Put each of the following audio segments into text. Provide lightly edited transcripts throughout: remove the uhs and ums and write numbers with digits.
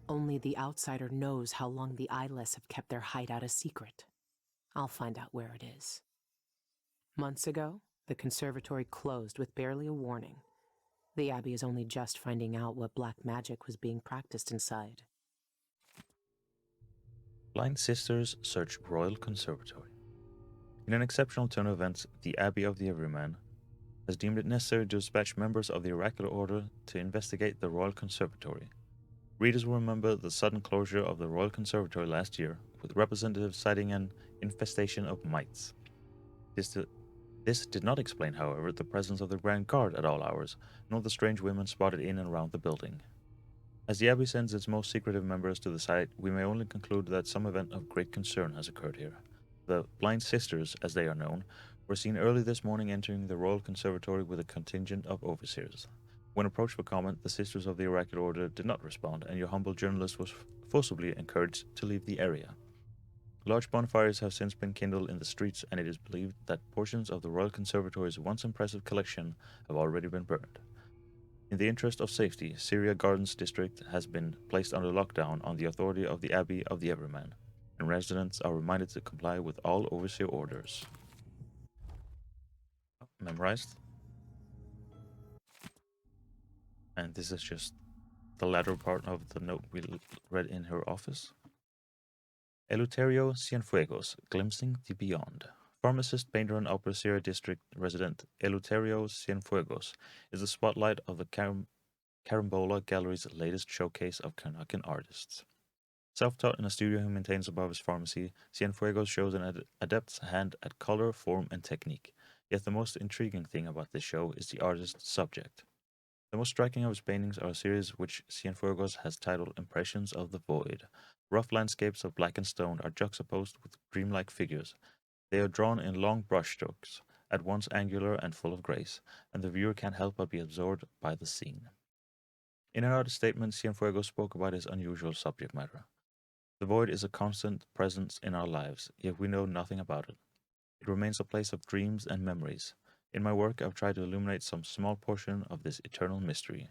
Only the outsider knows how long the eyeless have kept their hideout a secret. I'll find out where it is. Months ago, the conservatory closed with barely a warning. The Abbey is only just finding out what black magic was being practiced inside. Blind Sisters search Royal Conservatory. In an exceptional turn of events, the Abbey of the Everyman has deemed it necessary to dispatch members of the Oracular Order to investigate the Royal Conservatory. Readers will remember the sudden closure of the Royal Conservatory last year, with representatives citing an infestation of mites. This did not explain, however, the presence of the Grand Guard at all hours, nor the strange women spotted in and around the building. As the Abbey sends its most secretive members to the site, we may only conclude that some event of great concern has occurred here. The Blind Sisters, as they are known, were seen early this morning entering the Royal Conservatory with a contingent of overseers. When approached for comment, the Sisters of the Oracular Order did not respond, and your humble journalist was forcibly encouraged to leave the area. Large bonfires have since been kindled in the streets, and it is believed that portions of the Royal Conservatory's once impressive collection have already been burned. In the interest of safety, Syria Gardens District has been placed under lockdown on the authority of the Abbey of the Everyman, and residents are reminded to comply with all overseer orders. Memorized? And this is just the latter part of the note we read in her office. Eleuterio Cienfuegos, glimpsing the beyond. Pharmacist, painter, and Opera District resident Eleuterio Cienfuegos is the spotlight of the Carambola Gallery's latest showcase of Karnakan artists. Self-taught in a studio he maintains above his pharmacy, Cienfuegos shows an adept's hand at color, form, and technique. Yet the most intriguing thing about this show is the artist's subject. The most striking of his paintings are a series which Cienfuegos has titled Impressions of the Void. Rough landscapes of blackened stone are juxtaposed with dreamlike figures. They are drawn in long brushstrokes, at once angular and full of grace, and the viewer can't help but be absorbed by the scene. In another statement, Cienfuegos spoke about his unusual subject matter. The void is a constant presence in our lives, yet we know nothing about it. It remains a place of dreams and memories. In my work, I've tried to illuminate some small portion of this eternal mystery.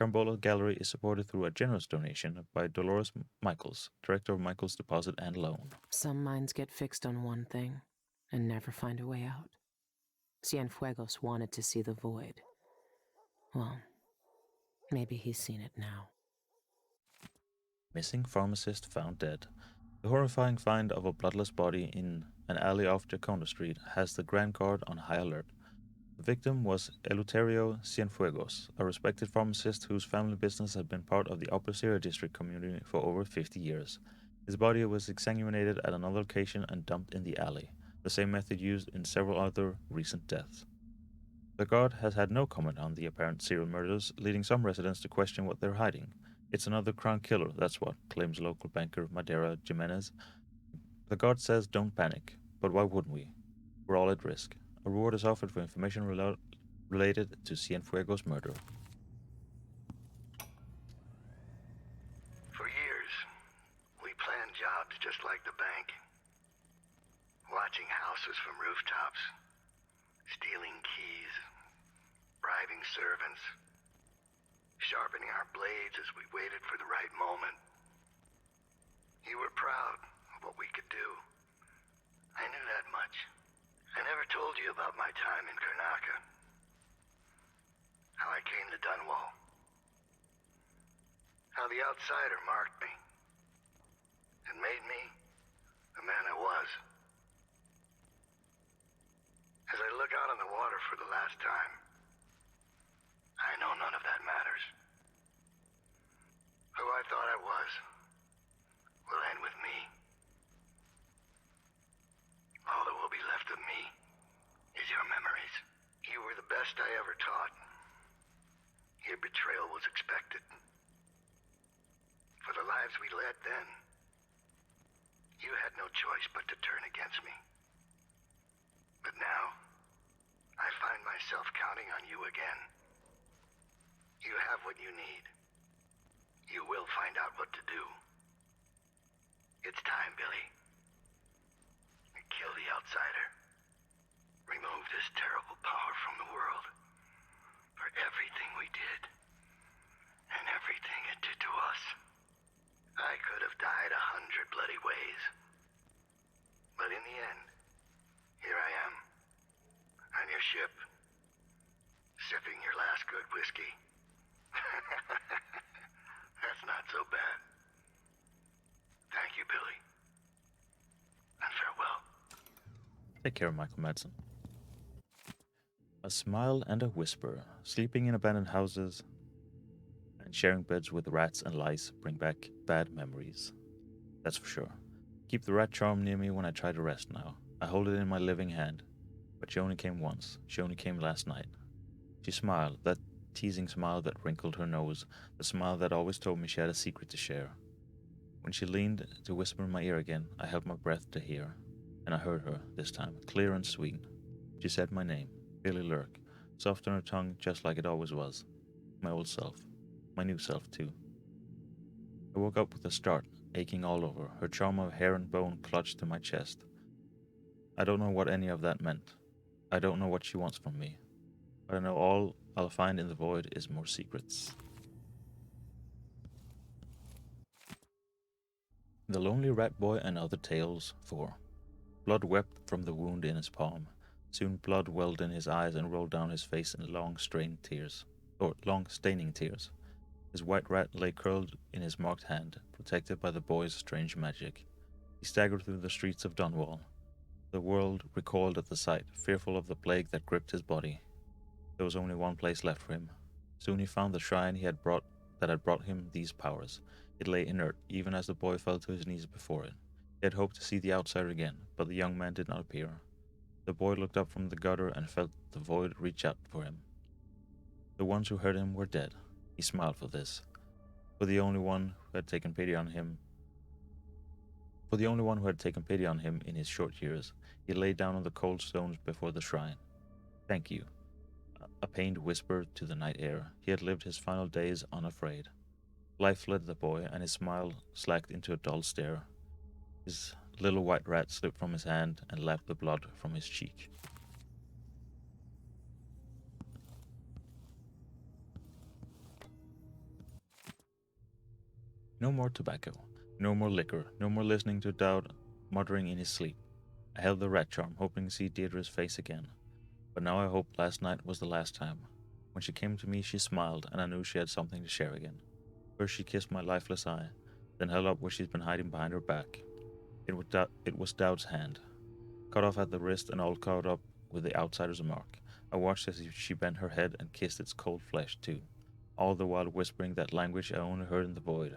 Carambola Gallery is supported through a generous donation by Dolores Michaels, director of Michaels Deposit and Loan. Some minds get fixed on one thing and never find a way out. Cienfuegos wanted to see the void. Well, maybe he's seen it now. Missing pharmacist found dead. The horrifying find of a bloodless body in an alley off Jaconda Street has the Grand Guard on high alert. The victim was Eleuterio Cienfuegos, a respected pharmacist whose family business had been part of the Opera district community for over 50 years. His body was exsanguinated at another location and dumped in the alley, the same method used in several other recent deaths. The guard has had no comment on the apparent serial murders, leading some residents to question what they're hiding. It's another crown killer, that's what, claims local banker Madera Jimenez. The guard says don't panic, but why wouldn't we? We're all at risk. A reward is offered for information related to Cienfuegos' murder. For years, we planned jobs just like the bank. Watching houses from rooftops, stealing keys, bribing servants, sharpening our blades as we waited for the right moment. You were proud of what we could do. I knew that much. I never told you about my time in Karnaka. How I came to Dunwall. How the outsider marked me. And made me the man I was. As I look out on the water for the last time, I know none of that matters. Who I thought I was will end with me. All that will be left of me is your memories. You were the best I ever taught. Your betrayal was expected. For the lives we led then, you had no choice but to turn against me. But now, I find myself counting on you again. You have what you need. You will find out what to do. It's time, Billy. Kill the outsider. Remove this terrible power from the world. For everything we did. And everything it did to us. Take care, Michael Madsen. A smile and a whisper. Sleeping in abandoned houses and sharing beds with rats and lice bring back bad memories. That's for sure. Keep the rat charm near me when I try to rest now. I hold it in my living hand. But she only came once. She only came last night. She smiled, that teasing smile that wrinkled her nose, the smile that always told me she had a secret to share. When she leaned to whisper in my ear again, I held my breath to hear. And I heard her, this time, clear and sweet. She said my name, Billy Lurk, soft on her tongue just like it always was. My old self. My new self, too. I woke up with a start, aching all over, her charm of hair and bone clutched to my chest. I don't know what any of that meant. I don't know what she wants from me. But I know all I'll find in the void is more secrets. The Lonely Rat Boy and Other Tales 4. Blood wept from the wound in his palm. Soon blood welled in his eyes and rolled down his face in long staining tears. His white rat lay curled in his marked hand, protected by the boy's strange magic. He staggered through the streets of Dunwall. The world recoiled at the sight, fearful of the plague that gripped his body. There was only one place left for him. Soon he found the shrine that had brought him these powers. It lay inert, even as the boy fell to his knees before it. He had hoped to see the outsider again, but the young man did not appear. The boy looked up from the gutter and felt the void reach out for him. The ones who heard him were dead. He smiled for this. For the only one who had taken pity on him in his short years, he lay down on the cold stones before the shrine. Thank you. A pained whisper to the night air. He had lived his final days unafraid. Life fled the boy, and his smile slacked into a dull stare. His little white rat slipped from his hand and lapped the blood from his cheek. No more tobacco, no more liquor, no more listening to Daud muttering in his sleep. I held the rat charm, hoping to see Deirdre's face again. But now I hoped last night was the last time. When she came to me, she smiled, and I knew she had something to share again. First she kissed my lifeless eye, then held up what she's been hiding behind her back. It was Daud's hand, cut off at the wrist and all caught up with the outsider's mark. I watched as she bent her head and kissed its cold flesh too, all the while whispering that language I only heard in the void.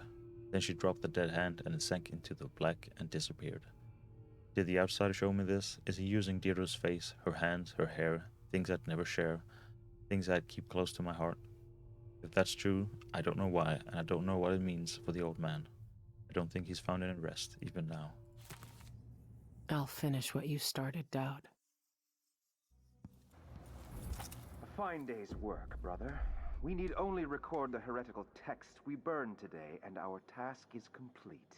Then she dropped the dead hand and it sank into the black and disappeared. Did the outsider show me this? Is he using Deirdre's face, her hands, her hair, things I'd never share, things I'd keep close to my heart? If that's true, I don't know why, and I don't know what it means for the old man. I don't think he's found any rest, even now. I'll finish what you started, Daud. A fine day's work, brother. We need only record the heretical text we burned today, and our task is complete.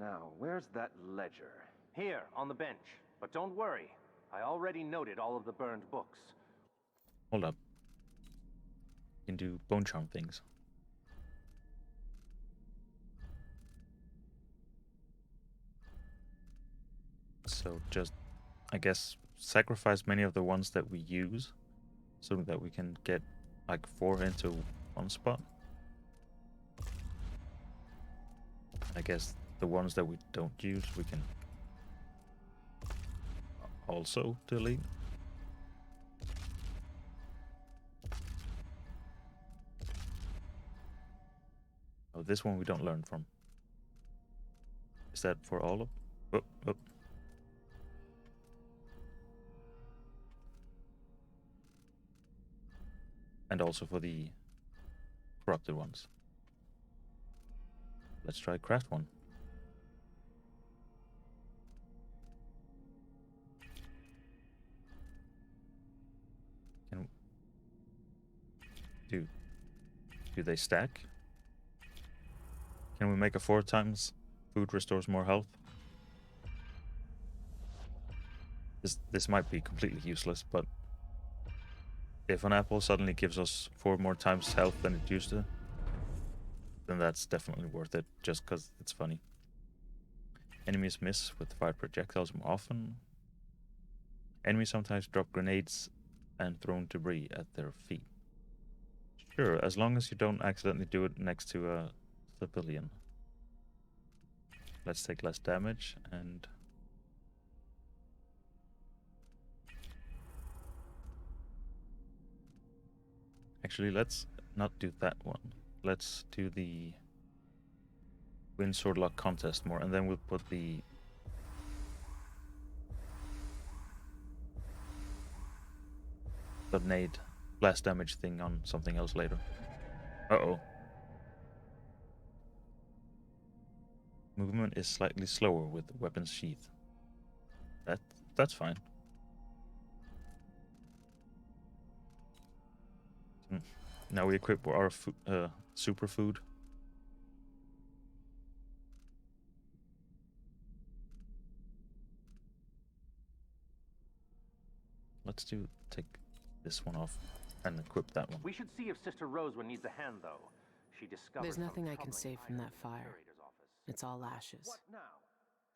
Now, where's that ledger? Here, on the bench. But don't worry. I already noted all of the burned books. Hold up. You can do bone charm things. So just, I guess, sacrifice many of the ones that we use so that we can get like 4 into one spot. I guess the ones that we don't use we can also delete. Oh, this one we don't learn from. Is that for all of? Oh. And also for the corrupted ones. Let's try craft one. Do they stack? Can we make a 4 times food restores more health? This might be completely useless, but if an apple suddenly gives us 4 more times health than it used to, then that's definitely worth it, just because it's funny. Enemies miss with fired projectiles more often. Enemies sometimes drop grenades and thrown debris at their feet. Sure, as long as you don't accidentally do it next to a civilian. Let's take less damage and Actually, let's not do that one. Let's do the win sword lock contest more, and then we'll put the nade blast damage thing on something else later. Uh-oh. Movement is slightly slower with the weapon's sheath. That's fine. Now we equip our superfood. Let's take this one off and equip that one. We should see if Sister Rosewood needs a hand, though. She discovered There's nothing I can troubling save from that items in the fire. curator's office. It's all ashes. What now?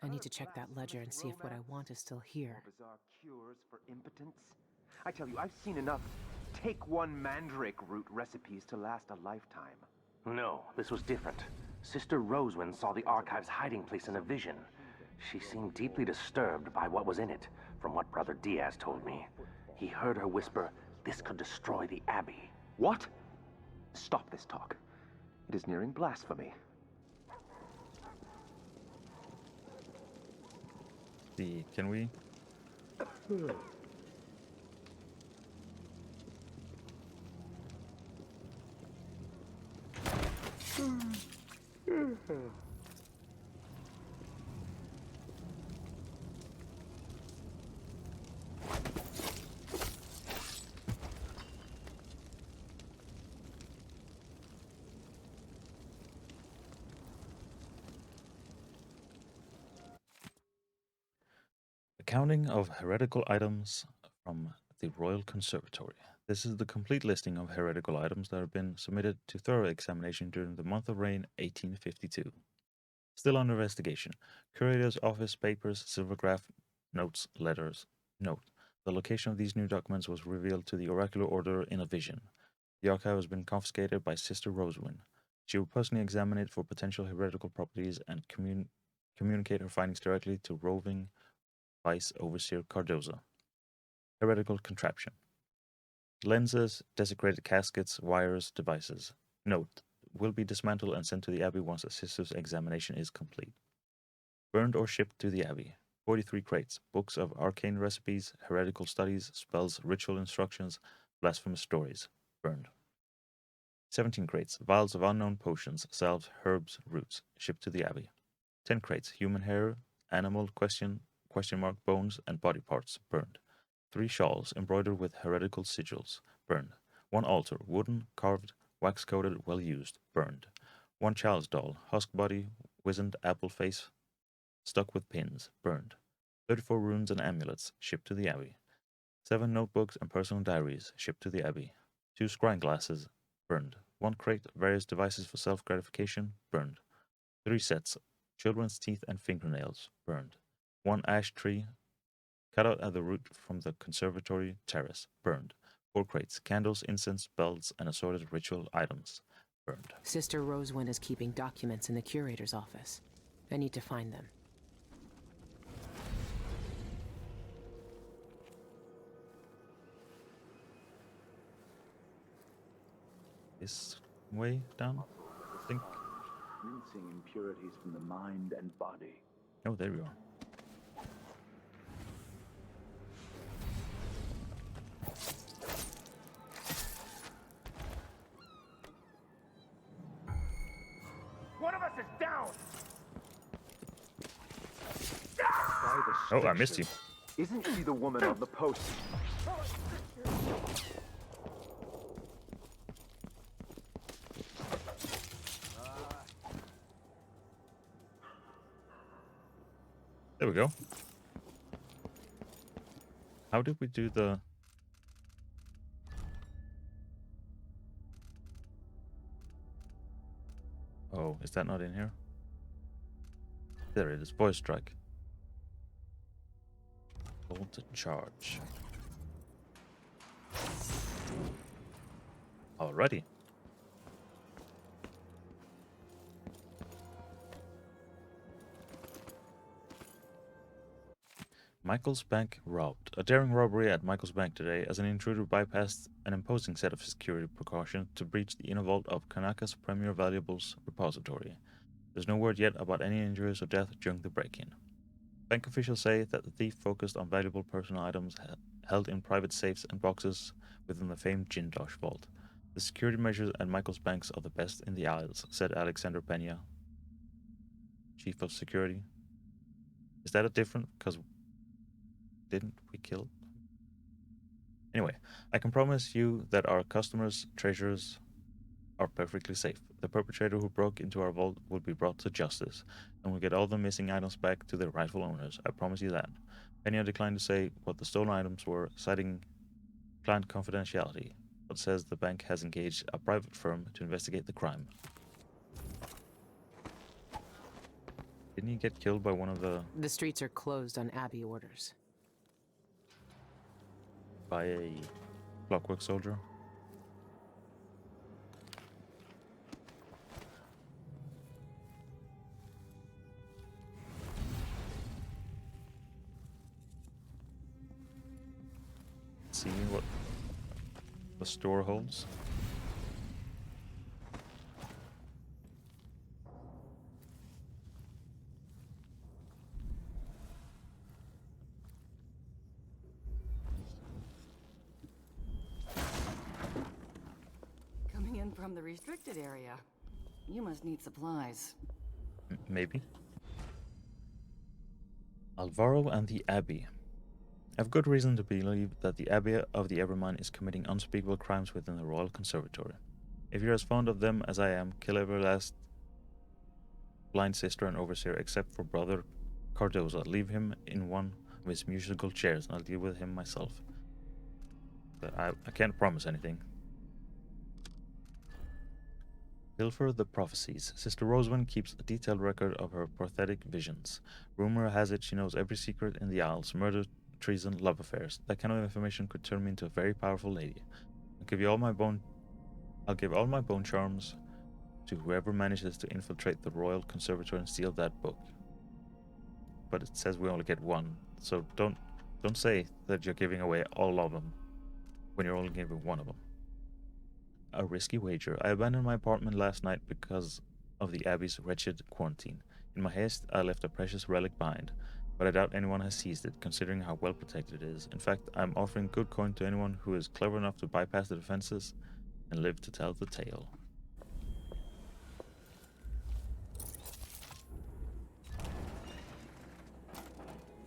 I need to check that ledger and see if what I want is still here. More bizarre cures for impotence? I tell you, I've seen enough take one mandrake root recipes to last a lifetime. No, this was different. Sister Rosewind saw the archive's hiding place in a vision. She seemed deeply disturbed by what was in it, from what Brother Diaz told me. He heard her whisper, "This could destroy the Abbey." What? Stop this talk. It is nearing blasphemy. Can we? Accounting of heretical items from the Royal Conservatory. This is the complete listing of heretical items that have been submitted to thorough examination during the month of Rain 1852. Still under investigation. Curator's office papers, silvergraph, notes, letters. Note: the location of these new documents was revealed to the oracular order in a vision. The archive has been confiscated by Sister Rosewind. She will personally examine it for potential heretical properties and communicate her findings directly to roving Vice Overseer Cardoza. Heretical contraption. Lenses, desecrated caskets, wires, devices. Note: will be dismantled and sent to the Abbey once a sister's examination is complete. Burned or shipped to the Abbey. 43 crates. Books of arcane recipes, heretical studies, spells, ritual instructions, blasphemous stories. Burned. 17 crates. Vials of unknown potions, salves, herbs, roots. Shipped to the Abbey. 10 crates. Human hair, animal, question mark, bones, and body parts. Burned. 3 shawls embroidered with heretical sigils. Burned. 1 altar, wooden, carved, wax-coated, well-used. Burned. 1 child's doll, husk body, wizened apple face, stuck with pins. Burned. 34 runes and amulets. Shipped to the Abbey. 7 notebooks and personal diaries. Shipped to the Abbey. 2 scrying glasses. Burned. 1 crate, various devices for self-gratification. Burned. 3 sets, children's teeth and fingernails. Burned. 1 ash tree, cut out at the root from the conservatory terrace. Burned. 4 crates, candles, incense, bells, and assorted ritual items. Burned. Sister Rosewind is keeping documents in the curator's office. I need to find them. This way down, I think. Rinsing impurities from the mind and body. Oh, there we are. One of us is down! Oh, I missed you. Isn't she the woman on the post? There we go. How did we do the... Oh, is that not in here? There it is, voice strike. Hold to charge. Alrighty. Michael's Bank robbed. A daring robbery at Michael's Bank today as an intruder bypassed an imposing set of security precautions to breach the inner vault of Kanaka's premier valuables repository. There's no word yet about any injuries or death during the break-in. Bank officials say that the thief focused on valuable personal items held in private safes and boxes within the famed Jindosh vault. The security measures at Michael's banks are the best in the Isles, said Alexander Pena, chief of security. Is that a different? Because didn't we kill? Anyway, I can promise you that our customers' treasures are perfectly safe. The perpetrator who broke into our vault will be brought to justice, and will get all the missing items back to their rightful owners. I promise you that. Pena declined to say what the stolen items were, citing client confidentiality, but says the bank has engaged a private firm to investigate the crime. Didn't he get killed by one of The streets are closed on Abbey orders. by a clockwork soldier? See what the store holds. Coming in from the restricted area. You must need supplies. Maybe. Alvaro and the Abbey. I have good reason to believe that the Abbey of the Evermind is committing unspeakable crimes within the Royal Conservatory. If you're as fond of them as I am, kill every last blind sister and overseer except for Brother Cardoza. Leave him in one of his musical chairs and I'll deal with him myself. But I can't promise anything. Pilfer the Prophecies. Sister Rosewind keeps a detailed record of her prophetic visions. Rumor has it she knows every secret in the Isles, murder, treason, love affairs. That kind of information could turn me into a very powerful lady. I'll give all my bone charms to whoever manages to infiltrate the Royal Conservatory and steal that book. But it says we only get one, so don't say that you're giving away all of them when you're only giving one of them. A risky wager. I abandoned my apartment last night because of the Abbey's wretched quarantine. In my haste, I left a precious relic behind, but I doubt anyone has seized it, considering how well protected it is. In fact, I'm offering good coin to anyone who is clever enough to bypass the defenses and live to tell the tale.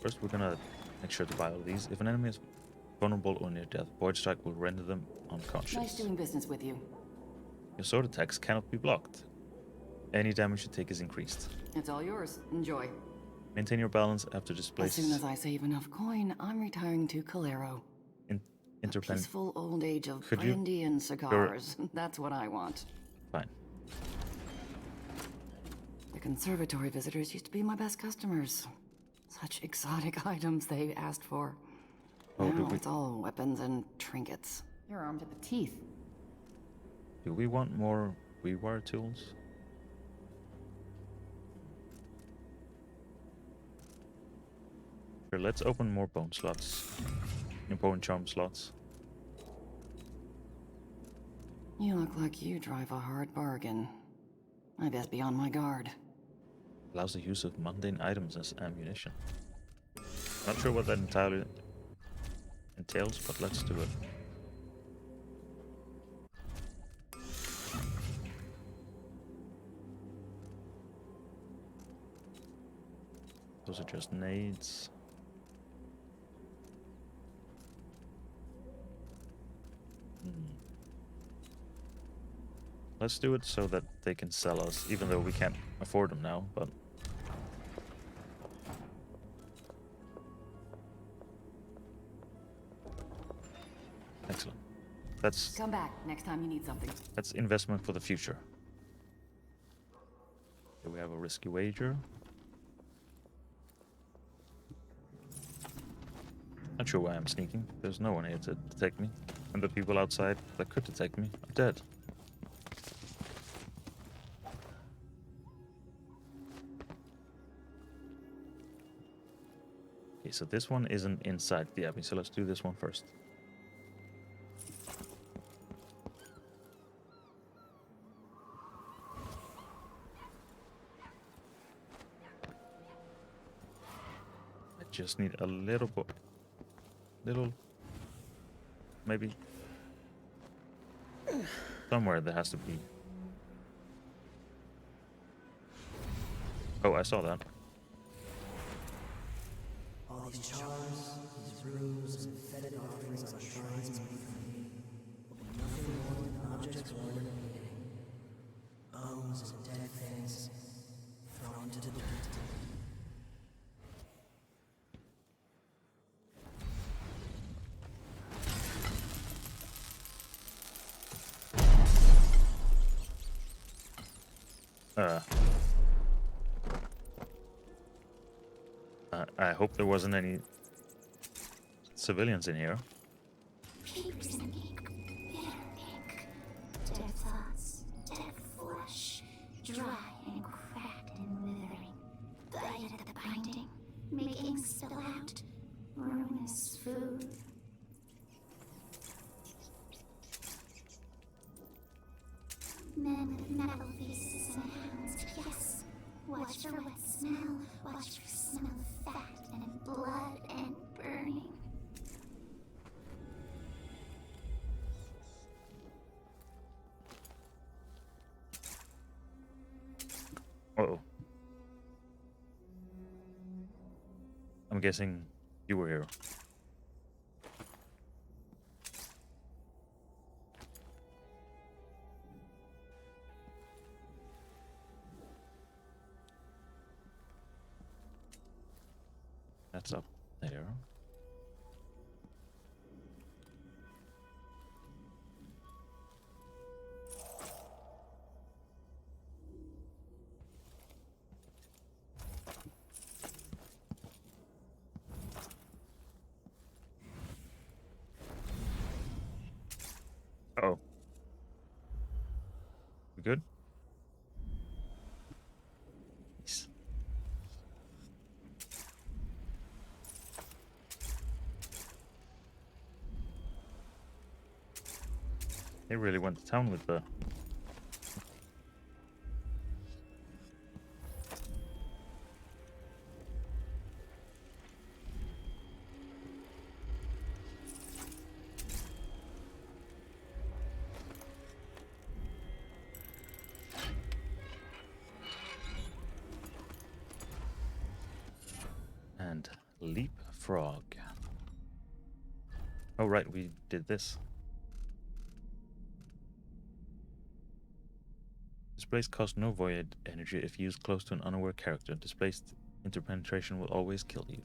First, we're gonna make sure to buy all these. If an enemy is vulnerable or near death, Void Strike will render them unconscious. Nice doing business with you. Your sword attacks cannot be blocked. Any damage you take is increased. It's all yours. Enjoy. Maintain your balance after displace. As soon as I save enough coin, I'm retiring to Calero. A peaceful old age of brandy and cigars. That's what I want. Fine. The conservatory visitors used to be my best customers. Such exotic items they asked for. Now it's all weapons and trinkets. You're armed to the teeth. Do we want more rewire tools? Sure, let's open more bone slots. Bone charm slots. You look like you drive a hard bargain. I best be on my guard. Allows the use of mundane items as ammunition. Not sure what that entirely entails, but let's do it. Those are just nades. Let's do it so that they can sell us, even though we can't afford them now, but... Excellent. That's... Come back next time you need something. That's investment for the future. Here we have a risky wager. Not sure why I'm sneaking. There's no one here to detect me. And the people outside that could detect me are dead. Okay, so this one isn't inside the abbey, so let's do this one first. I just need a little maybe somewhere there has to be. Oh, I saw that. All these charms, these runes, and fetid offerings on shrines made for me will be nothing more than objects born in the beginning. Bones and dead things thrown into the dirt. I hope there wasn't any civilians in here. Papers in ink, bitter ink. Dead thoughts, dead flesh, dry and cracked and withering. Bite at the binding, make ink spill out. Ruinous food. Men with metal faces and hands, yes. Watch for wet smell, watch for smell of fat and blood and burning. Uh-oh. I'm guessing you were here. That's up there. Uh-oh. We good? Nice. They really went to town with the... And leapfrog. Oh right, we did this. Displaced costs no void energy if used close to an unaware character. Displaced interpenetration will always kill you.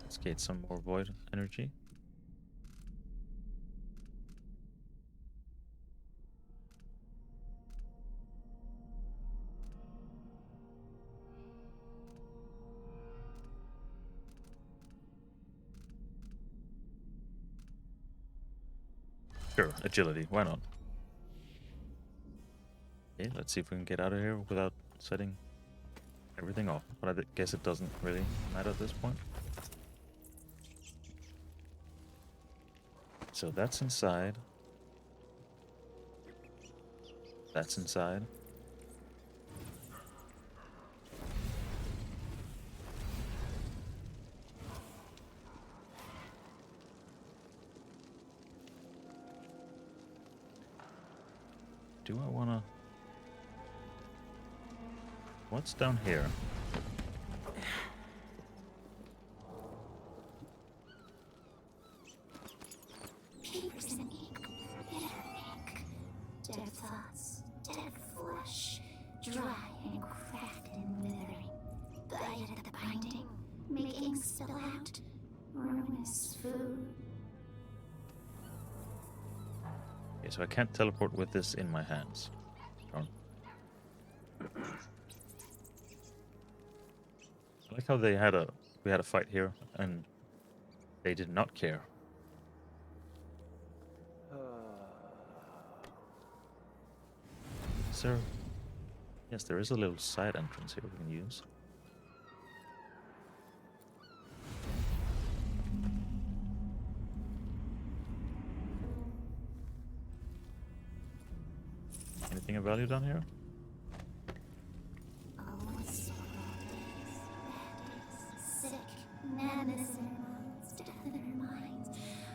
Let's get some more void energy. Sure, agility, why not? Okay, let's see if we can get out of here without setting everything off. But I guess it doesn't really matter at this point. So that's inside. That's inside. Do I wanna... What's down here? Papers in ink, bitter ink. Dead thoughts, dead flesh, dry and cracked and withering. Bite at the binding, make ink spill out. Ruinous food. Okay, so I can't teleport with this in my hands. Darn. I like how we had a fight here, and They did not care. Sir, yes, there is a little side entrance here we can use. Anything of value down here? Sick, madness in their minds, death in their minds.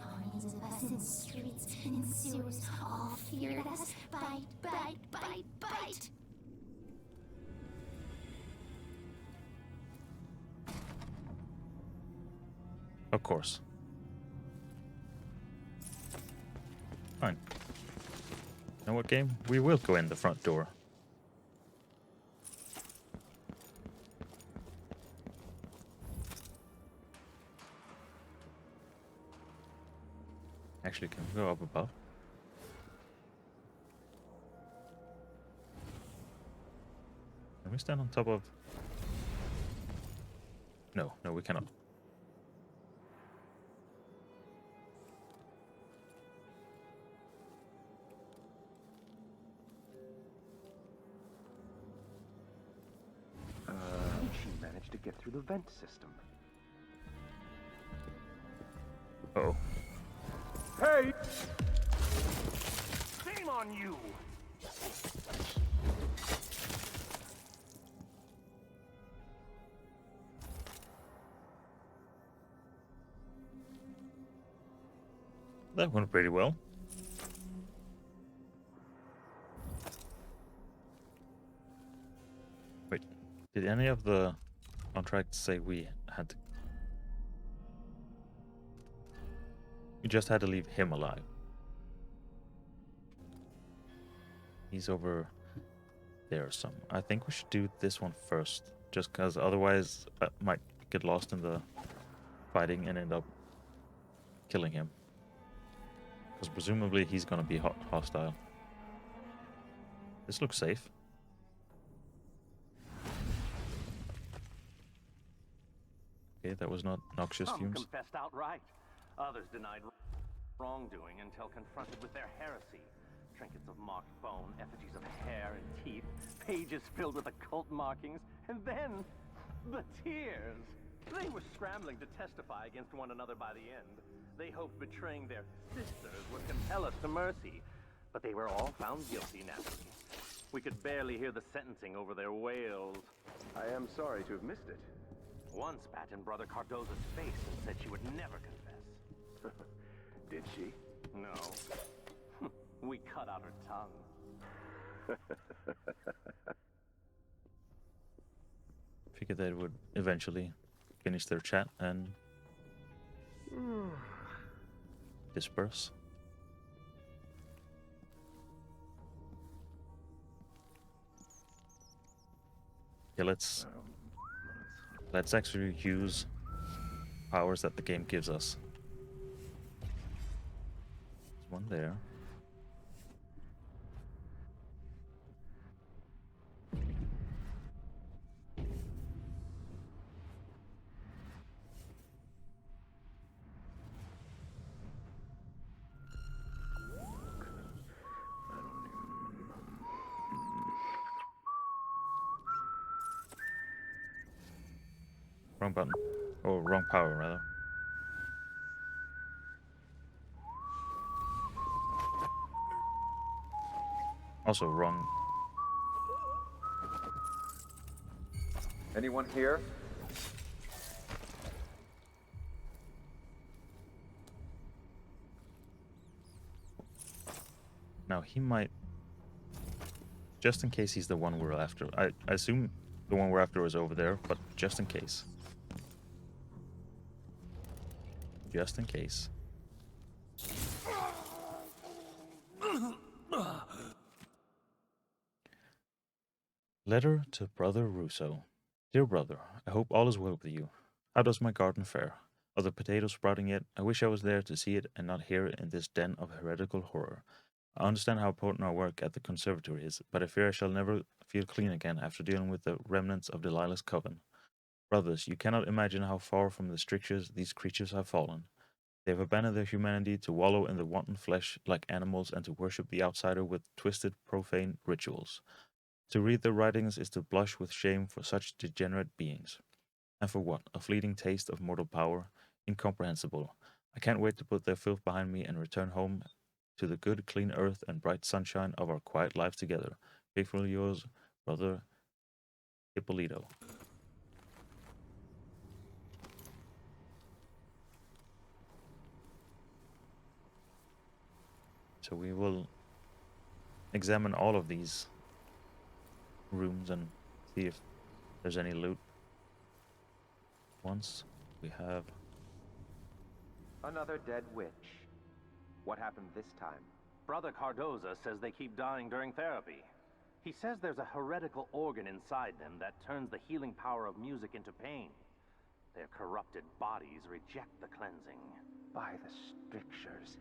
Armies of us in streets, in sewers, all feared us. Bite, bite, bite, bite. Of course. Fine. You know what, game? We will go in the front door. Actually, can we go up above? Can we stand on top of... No, no, we cannot. She managed to get through the vent system. Uh-oh. Hey! Shame on you! That went pretty well. Wait, did any of the contracts say we had to... We just had to leave him alive. He's over there some. I think we should do this one first, just because otherwise I might get lost in the fighting and end up killing him. Because presumably he's going to be hostile. This looks safe. Okay, that was not noxious Some fumes. confessed outright. Others denied wrongdoing until confronted with their heresy. Trinkets of marked bone, effigies of hair and teeth, pages filled with occult markings, and then the tears. They were scrambling to testify against one another by the end. They hoped betraying their sisters would compel us to mercy, but they were all found guilty naturally. We could barely hear the sentencing over their wails. I am sorry to have missed it. One spat in Brother Cardoza's face and said she would never confess. Did she? No. We cut out her tongue. Figured they would eventually finish their chat and disperse. Yeah, let's actually use powers that the game gives us. There's one there. Wrong button. Oh, wrong power, rather. Also wrong. Anyone here? Now, he might... Just in case he's the one we're after. I assume the one we're after is over there, but just in case. Just in case. Letter to Brother Russo. Dear brother, I hope all is well with you. How does my garden fare? Are the potatoes sprouting yet? I wish I was there to see it and not hear it in this den of heretical horror. I understand how important our work at the conservatory is, but I fear I shall never feel clean again after dealing with the remnants of Delilah's coven. Brothers, you cannot imagine how far from the strictures these creatures have fallen. They have abandoned their humanity to wallow in the wanton flesh like animals and to worship the outsider with twisted, profane rituals. To read their writings is to blush with shame for such degenerate beings. And for what? A fleeting taste of mortal power? Incomprehensible. I can't wait to put their filth behind me and return home to the good, clean earth and bright sunshine of our quiet lives together. Faithfully yours, Brother Hippolito. So we will examine all of these rooms and see if there's any loot. Once we have... Another dead witch. What happened this time? Brother Cardoza says they keep dying during therapy. He says there's a heretical organ inside them that turns the healing power of music into pain. Their corrupted bodies reject the cleansing. By the strictures.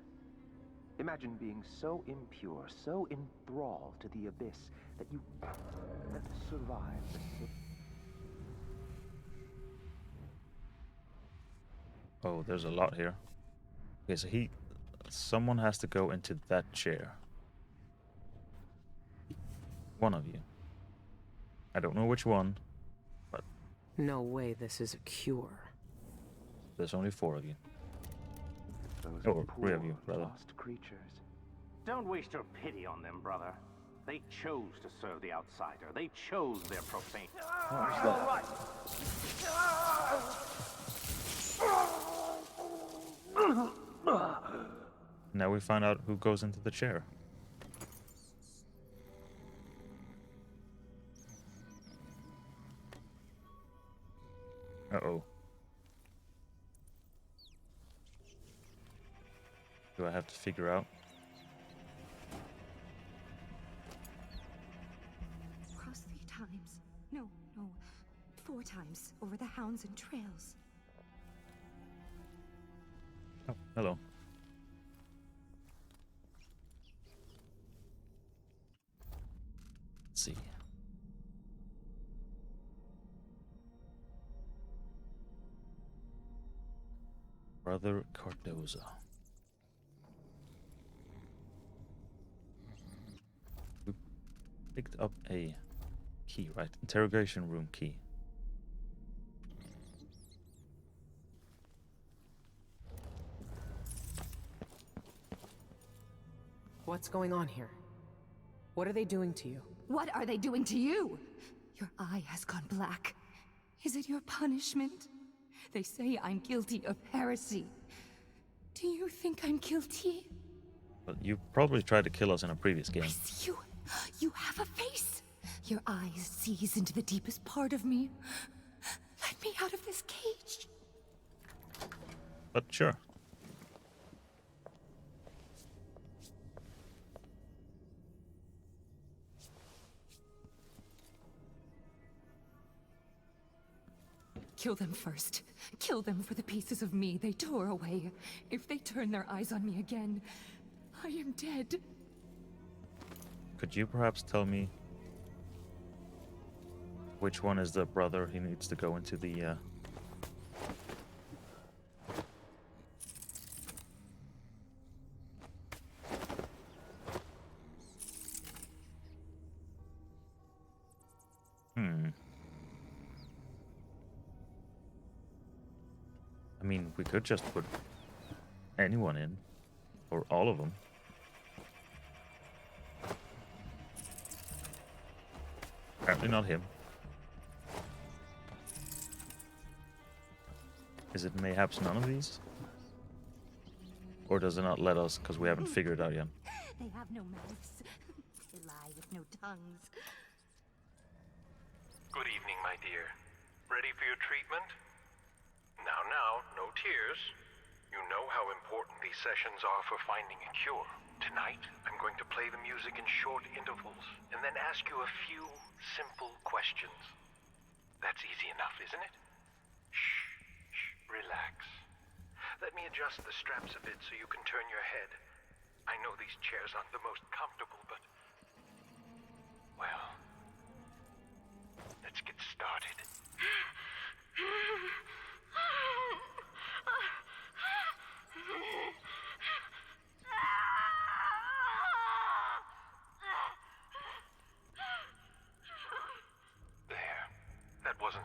Imagine being so impure, so enthralled to the abyss that you can't survive the sick. Oh, there's a lot here. Okay, so someone has to go into that chair. One of you. I don't know which one, but... No way this is a cure. There's only 4 of you. Those Or 3 of you, rather. lost creatures. Don't waste your pity on them, brother. They chose to serve the outsider. They chose their profane... Now we find out who goes into the chair. Uh-oh. Do I have to figure out? Cross 3 times. No, 4 times over the hounds and trails. Oh, hello. Let's see. Brother Cardoza. We picked up a key, right? Interrogation room key. What's going on here? What are they doing to you? What are they doing to you? Your eye has gone black. Is it your punishment? They say I'm guilty of heresy. Do you think I'm guilty? But you probably tried to kill us in a previous game. I see you. You have a face. Your eyes sees into the deepest part of me. Let me out of this cage. But sure. Kill them first. Kill them for the pieces of me they tore away. If they turn their eyes on me again, I am dead. Could you perhaps tell me which one is the brother he needs to go into the I mean, we could just put anyone in, or all of them. Apparently not him. Is it mayhaps none of these? Or does it not let us because we haven't figured it out yet? They have no mouths. They lie with no tongues. Good evening, my dear. Ready for your treatment? Now, no tears. You know how important these sessions are for finding a cure. Tonight, I'm going to play the music in short intervals, and then ask you a few simple questions. That's easy enough, isn't it? Shh, relax. Let me adjust the straps a bit so you can turn your head. I know these chairs aren't the most comfortable, but... well... let's get started.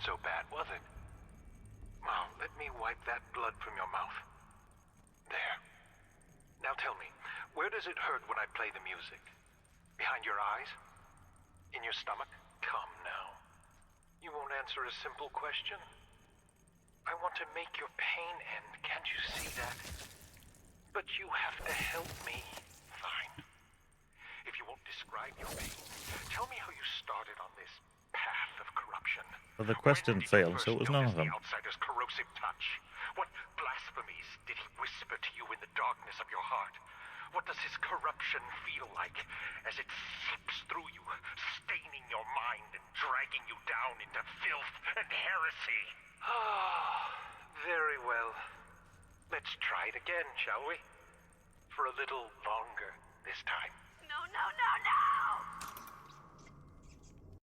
wasn't so bad, was it? Now, let me wipe that blood from your mouth. There. Now tell me, where does it hurt when I play the music? Behind your eyes? In your stomach? Come now. You won't answer a simple question? I want to make your pain end, can't you see that? But you have to help me. Fine. If you won't describe your pain, tell me how you started on this path of corruption. But the quest didn't fail, so it was none of them. The outsider's corrosive touch. What blasphemies did he whisper to you in the darkness of your heart? What does his corruption feel like as it seeps through you, staining your mind and dragging you down into filth and heresy? Ah, very well. Let's try it again, shall we? For a little longer this time. No, no, no, no!